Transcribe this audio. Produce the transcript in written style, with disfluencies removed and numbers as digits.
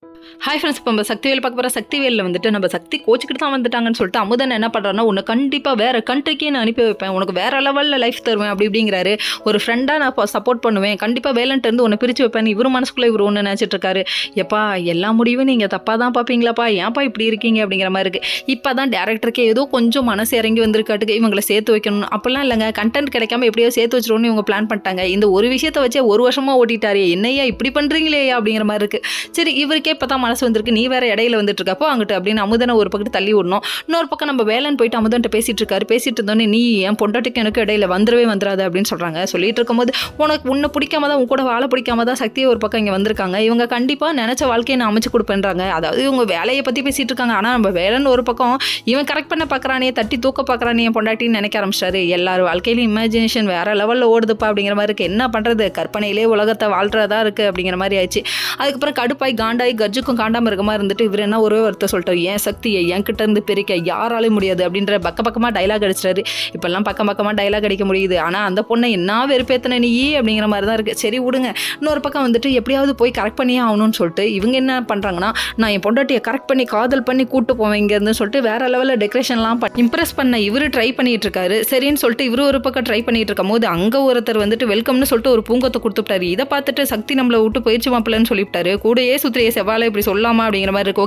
Hi friends, இப்போ நம்ம சக்திவேல் பார்க்க போகிற சக்திவேலில் வந்துட்டு நம்ம சக்தி கோச்சிக்கிட்டு தான் வந்துட்டாங்கன்னு சொல்லிட்டு அமுதன் என்ன பண்ணுறாருன்னா, உன்னை கண்டிப்பாக வேறு கண்ட்ரிக்கே நான் அனுப்பி வைப்பேன், உனக்கு வேறு லெவலில் லைஃப் தருவேன் அப்படி இப்படிங்கிறாரு. ஒரு ஃப்ரெண்டாக நான் சப்போர்ட் பண்ணுவேன், கண்டிப்பாக வேலன்ட்டு இருந்து உன்னை பிரித்து வைப்பேன். இவர் மனசுக்குள்ளே இவர் ஒன்று நினச்சிட்டு இருக்காரு. எப்பா எல்லா முடிவும் நீங்கள் தப்பாக தான் பார்ப்பீங்களாப்பா, ஏன்ப்பா இப்படி இருக்கீங்க அப்படிங்கிற மாதிரி இருக்குது. இப்போ தான் டேரக்டருக்கே ஏதோ கொஞ்சம் மனசு இறங்கி வந்திருக்காட்டுக்கு இவங்களை சேர்த்து வைக்கணும். அப்படிலாம் இல்லைங்க, கண்டென்ட் கிடைக்காம எப்படியோ சேர்த்து வச்சிருவோன்னு இவங்க பிளான் பண்ணிட்டாங்க. இந்த ஒரு விஷயத்தை வச்சே ஒரு வருஷமாக ஓட்டிட்டாரு. என்னையா இப்படி பண்ணுறீங்களே அப்படிங்கிற மாதிரி இருக்குது. சரி, இவருக்கே இப்போ தான் மனசு வந்திருக்கு, நீ வேற இடையில வந்துட்டு இருக்கப்போ அங்கிட்டு அப்படின்னு அமுதனை ஒரு பக்கத்து தள்ளி விடணும். இன்னொரு பக்கம் நம்ம வேலன் போயிட்டு அமுதன்ட்ட பேசிட்டு இருக்காரு. பேசிட்டு இருந்தோன்னே, நீ என் பொண்டாட்டிக்கு எனக்கு இடையில வந்துடவே வந்துடாது அப்படின்னு சொல்றாங்க. சொல்லிட்டு இருக்கும்போது, உன்னை பிடிக்காம தான், உன் கூட வாழ பிடிக்காம தான் சக்தியை ஒரு பக்கம் இங்கே வந்திருக்காங்க. இவங்க கண்டிப்பாக நினைச்ச வாழ்க்கையை நான் அமைச்சு கொடுப்பேன்றாங்க. அதாவது இவங்க வேலையை பற்றி பேசிட்டு இருக்காங்க. ஆனால் நம்ம வேலன் ஒரு பக்கம் இவன் கரெக்ட் பண்ண பார்க்குறானே, தட்டி தூக்க பார்க்குறானே என் பொண்டாட்டின்னு நினைக்க ஆரம்பிச்சாரு. எல்லாரும் வாழ்க்கையிலும் இமேஜினேஷன் வேற லெவலில் ஓடுதுப்பா அப்படிங்கிற மாதிரி இருக்கு. என்ன பண்ணுறது, கற்பனையிலே உலகத்தை வாழ்றதா இருக்கு அப்படிங்கிற மாதிரி ஆயிடுச்சு. அதுக்கப்புறம் கடுப்பாய் காண்டாய் கர்ஜுக்கும் காண்டாம இருக்க மாதிரி இருந்துட்டு இவர் என்ன ஒரே ஒருத்த சொல்லிட்டாரு, ஏன் சக்தியை என்கிட்ட இருந்து பிரிக்க யாராலையும் முடியாது அப்படின்ற பக்கமாக டைலாக் அடிச்சிட்டாரு. இப்பெல்லாம் பக்கமாக டைலாக் அடிக்க முடியுது, ஆனால் அந்த பொண்ணை என்ன வெறுப்பேத்தன நீ அப்படிங்கிற மாதிரி தான் இருக்குது. சரி விடுங்க. இன்னொரு பக்கம் வந்துட்டு எப்படியாவது போய் கரெக்ட் பண்ணியே ஆகணும்னு சொல்லிட்டு இவங்க என்ன பண்ணுறாங்கன்னா, நான் என் பொண்டாட்டியை கரெக்ட் பண்ணி காதல் பண்ணி கூட்டு போவேன் இங்கேருந்து சொல்லிட்டு வேற லெவலில் டெக்கரேஷன்லாம் இம்ப்ரெஸ் பண்ண இவர் ட்ரை பண்ணிட்டு இருக்காரு. சரின்னு சொல்லிட்டு இவரு ஒரு பக்கம் ட்ரை பண்ணிட்டு இருக்கும் போது அங்கே ஒருத்தர் வந்துட்டு வெல்கம்னு சொல்லிட்டு ஒரு பூங்கத்தை கொடுத்துட்டாரு. இதை பார்த்துட்டு சக்தி நம்மளை விட்டு போயிடுச்சு மாப்பிள்ளன்னு சொல்லிவிட்டாரு. கூடயே சுத்திரியை செவ்வாழை இப்படி சொல்லாமா அப்படிங்கிற மாதிரி இருக்கு.